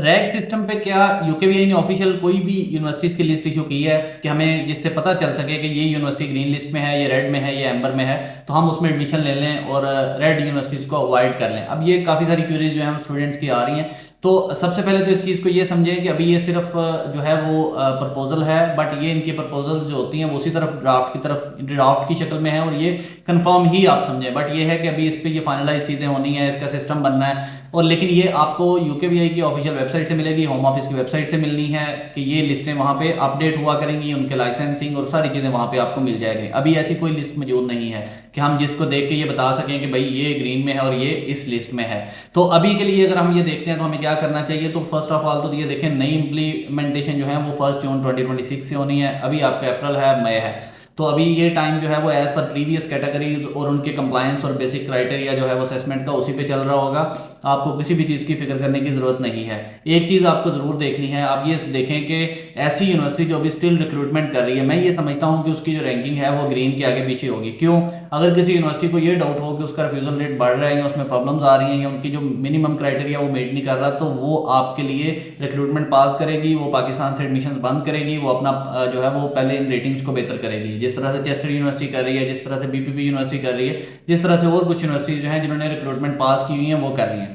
Rag system पे क्या यूकेवीआई ने ऑफिशियल कोई भी यूनिवर्सिटीज़ की लिस्ट इशू की है कि हमें जिससे पता चल सके कि ये यूनिवर्सिटी ग्रीन लिस्ट में है, ये रेड में है, ये एम्बर में है, तो हम उसमें एडमिशन ले लें और रेड यूनिवर्सिटीज़ को अवॉइड कर लें। अब ये काफ़ी सारी क्यूरीज जो है हम स्टूडेंट्स की आ रही हैं। तो सबसे पहले तो एक चीज़ को ये समझें कि अभी ये सिर्फ जो है वो प्रपोजल है, बट ये इनकी प्रपोजल जो होती हैं वो उसी तरफ ड्राफ्ट की शक्ल में है और ये कंफर्म ही आप समझें। बट ये है कि अभी इस पर ये फाइनलाइज चीज़ें होनी है, इसका सिस्टम बनना है, और लेकिन ये आपको यूकेवीआई की ऑफिशियल वेबसाइट से मिलेगी, होम ऑफिस की वेबसाइट से मिलनी है कि ये लिस्टें वहाँ पे अपडेट हुआ करेंगी, उनके लाइसेंसिंग और सारी चीज़ें वहाँ पे आपको मिल जाएगी। अभी ऐसी कोई लिस्ट मौजूद नहीं है कि हम जिसको देख के ये बता सकें कि भाई ये ग्रीन में है और ये इस लिस्ट में है। तो अभी के लिए अगर हम ये देखते हैं तो हमें क्या करना चाहिए, तो फर्स्ट ऑफ ऑल तो ये देखें, नई इंप्लीमेंटेशन जो है वो 1 जून 2026 से होनी है। अभी आपका अप्रैल है, मई है, तो अभी ये टाइम जो है वो एज पर प्रीवियस कैटेगरीज और उनके कंप्लायंस और बेसिक क्राइटेरिया जो है वो असेसमेंट का उसी पे चल रहा होगा। आपको किसी भी चीज़ की फिक्र करने की ज़रूरत नहीं है। एक चीज़ आपको ज़रूर देखनी है, आप ये देखें कि ऐसी यूनिवर्सिटी जो अभी स्टिल रिक्रूटमेंट कर रही है, मैं ये समझता हूँ कि उसकी जो रैंकिंग है वो ग्रीन के आगे पीछे होगी। क्यों? अगर किसी यूनिवर्सिटी को ये डाउट हो कि उसका रिफ्यूजल रेट बढ़ रहा है या उसमें प्रॉब्लम्स आ रही हैं या उनकी जो मिनिमम क्राइटेरिया वो मीट नहीं कर रहा, तो वो आपके लिए रिक्रूटमेंट पास करेगी, वो पाकिस्तान से एडमिशन बंद करेगी, वो अपना जो है वो पहले इन रेटिंग्स को बेहतर करेगी, जिस तरह से चेस्टर यूनिवर्सिटी कर रही है, जिस तरह से बीपीपी यूनिवर्सिटी कर रही है, जिस तरह से और कुछ यूनिवर्सिटीज जो हैं जिन्होंने रिक्रूटमेंट पास की हुई हैं वो कर रही हैं।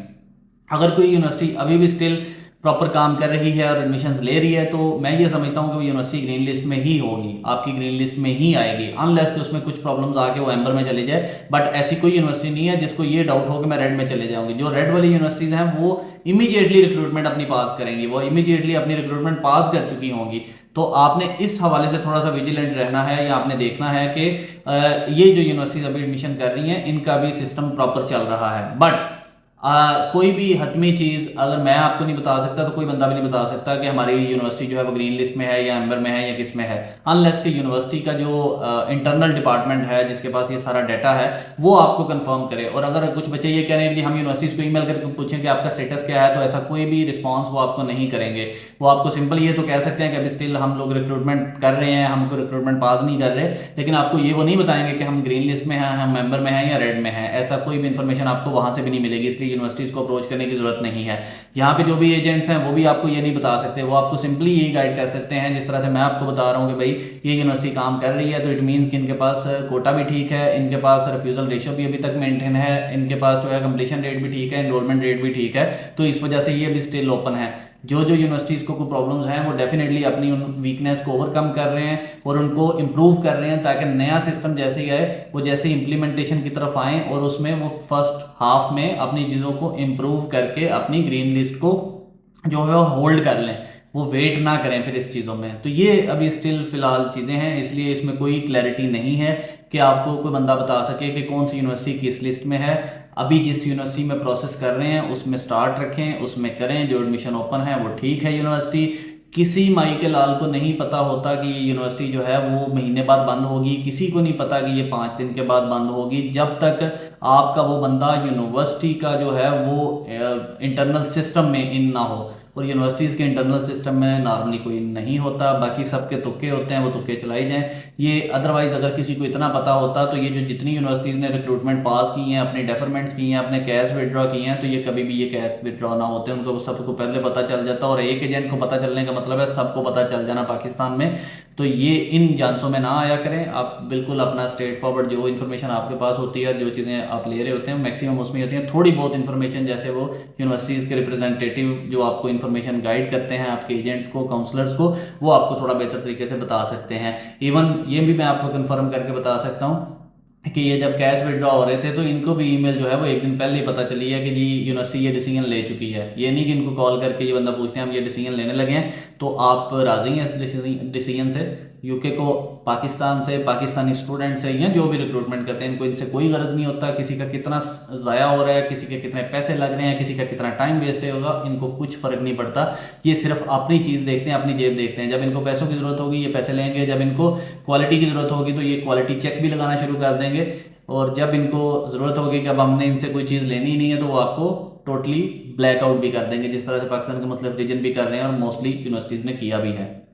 अगर कोई यूनिवर्सिटी अभी भी स्टिल प्रॉपर काम कर रही है और एडमिशन्स ले रही है, तो मैं ये समझता हूँ कि वो यूनिवर्सिटी ग्रीन लिस्ट में ही होगी, आपकी ग्रीन लिस्ट में ही आएगी, अनलेस कि उसमें कुछ प्रॉब्लम्स आके वो एम्बर में चले जाए। बट ऐसी कोई यूनिवर्सिटी नहीं है जिसको ये डाउट हो कि मैं रेड में चले जाऊंगी। जो रेड वाली यूनिवर्सिटीज़ हैं वो इमीडिएटली रिक्रूटमेंट अपनी पास करेंगी, वो इमीडिएटली अपनी रिक्रूटमेंट पास कर चुकी होंगी। तो आपने इस हवाले से थोड़ा सा विजिलेंट रहना है, या आपने देखना है कि ये जो यूनिवर्सिटीज़ अभी एडमिशन कर रही हैं इनका भी सिस्टम प्रॉपर चल रहा है। बट कोई भी हतमी चीज़ अगर मैं आपको नहीं बता सकता तो कोई बंदा भी नहीं बता सकता कि हमारी यूनिवर्सिटी जो है वो ग्रीन लिस्ट में है या एम्बर में है या किस में है, अनलेस कि यूनिवर्सिटी का जो इंटरनल डिपार्टमेंट है जिसके पास ये सारा डाटा है वो आपको कंफर्म करे। और अगर कुछ बच्चे ये कह रहे हैं कि हम यूनिवर्सिटीज़ को ईमेल करके पूछें कि आपका स्टेटस क्या है, तो ऐसा कोई भी रिस्पॉन्स वो आपको नहीं करेंगे। वो आपको सिंपल ये तो कह सकते हैं कि अभी स्टिल हम लोग रिक्रूटमेंट कर रहे हैं, हमको रिक्रूटमेंट पास नहीं कर रहे, लेकिन आपको ये वो नहीं बताएंगे कि हम ग्रीन लिस्ट में हैं, हम मेंबर में हैं या रेड में हैं। ऐसा कोई भी इन्फॉर्मेशन आपको वहाँ से भी नहीं मिलेगी, इसलिए यूनिवर्सिटीज़ को अप्रोच करने की जरूरत नहीं है। यहाँ पे जो भी एजेंट्स हैं वो भी आपको ये नहीं बता सकते, वो आपको सिंपली यही गाइड कर सकते हैं जिस तरह से मैं आपको बता रहा हूँ कि भाई ये यूनिवर्सिटी काम कर रही है, तो इट मीन्स कि इनके पास कोटा भी ठीक है, इनके पास रिफ्यूजल रेशियो भी अभी तक मेंटेन है, इनके पास जो है कंप्लीशन रेट भी ठीक है, एनरोलमेंट रेट भी ठीक है, तो इस वजह से ये भी स्टिल ओपन है। जो जो यूनिवर्सिटीज़ को कोई प्रॉब्लम्स हैं वो डेफिनेटली अपनी उन वीकनेस को ओवरकम कर रहे हैं और उनको इम्प्रूव कर रहे हैं, ताकि नया सिस्टम जैसे ही आए वो जैसे इम्प्लीमेंटेशन की तरफ आए और उसमें वो फर्स्ट हाफ में अपनी चीज़ों को इम्प्रूव करके अपनी ग्रीन लिस्ट को जो है वो होल्ड कर लें, वो वेट ना करें फिर इस चीज़ों में। तो ये अभी स्टिल फिलहाल चीज़ें हैं, इसलिए इसमें कोई क्लैरिटी नहीं है कि आपको कोई बंदा बता सके कि कौन सी यूनिवर्सिटी किस लिस्ट में है। अभी जिस यूनिवर्सिटी में प्रोसेस कर रहे हैं उसमें स्टार्ट रखें, उसमें करें, जो एडमिशन ओपन है वो ठीक है। यूनिवर्सिटी किसी माई के लाल को नहीं पता होता कि ये यूनिवर्सिटी जो है वो महीने बाद बंद होगी, किसी को नहीं पता कि ये 5 दिन के बाद बंद होगी, जब तक आपका वो बंदा यूनिवर्सिटी का जो है वो इंटरनल सिस्टम में इन ना हो। और यूनिवर्सिटीज़ के इंटरनल सिस्टम में नॉर्मली कोई नहीं होता, बाकी सबके तुक्के होते हैं, वो तुक्के चलाई जाएं। ये अदरवाइज़ अगर किसी को इतना पता होता तो ये जो जितनी यूनिवर्सिटीज़ ने रिक्रूटमेंट पास की हैं, अपने डेफरमेंट्स की हैं, अपने कैश विड्रॉ किए हैं, तो ये कभी भी ये कैश विड्रॉ ना होते, उनको सबको पहले पता चल जाता। और एक एजेंट को पता चलने का मतलब है सबको पता चल जाना पाकिस्तान में। तो ये इन जानसों में ना आया करें, आप बिल्कुल अपना स्ट्रेट फॉरवर्ड जो इन्फॉर्मेशन आपके पास होती है और जो चीज़ें आप ले रहे होते हैं मैक्सिमम उसमें होती हैं। थोड़ी बहुत इन्फॉर्मेशन जैसे वो यूनिवर्सिटीज़ के रिप्रेजेंटेटिव जो आपको इन्फॉर्मेशन गाइड करते हैं, आपके एजेंट्स को, काउंसलर्स को, वो आपको थोड़ा बेहतर तरीके से बता सकते हैं। इवन ये भी मैं आपको कंफर्म करके बता सकता हूँ कि ये जब कैश विड्रॉ हो रहे थे तो इनको भी ईमेल जो है वो एक दिन पहले ही पता चली है कि जी यूनिवर्सिटी ये डिसीजन ले चुकी है। ये नहीं कि इनको कॉल करके ये बंदा पूछते हैं हम ये डिसीजन लेने लगे हैं, तो आप राजी हैं इस डिसीजन से। यूके को पाकिस्तान से, पाकिस्तानी स्टूडेंट से या जो भी रिक्रूटमेंट करते हैं, इनको इनसे कोई गरज नहीं होता किसी का कितना ज़ाया हो रहा है, किसी के कितने पैसे लग रहे हैं, किसी का कितना टाइम वेस्ट होगा, इनको कुछ फ़र्क नहीं पड़ता। ये सिर्फ अपनी चीज़ देखते हैं, अपनी जेब देखते हैं। जब इनको पैसों की ज़रूरत होगी ये पैसे लेंगे, जब इनको क्वालिटी की ज़रूरत होगी तो ये क्वालिटी चेक भी लगाना शुरू कर देंगे, और जब इनको ज़रूरत होगी कि अब हमने इनसे कोई चीज़ लेनी ही नहीं है तो वो आपको टोटली ब्लैकआउट भी कर देंगे, जिस तरह से पाकिस्तान के मतलब रीजन भी कर रहे हैं और मोस्टली यूनिवर्सिटीज़ ने किया भी है।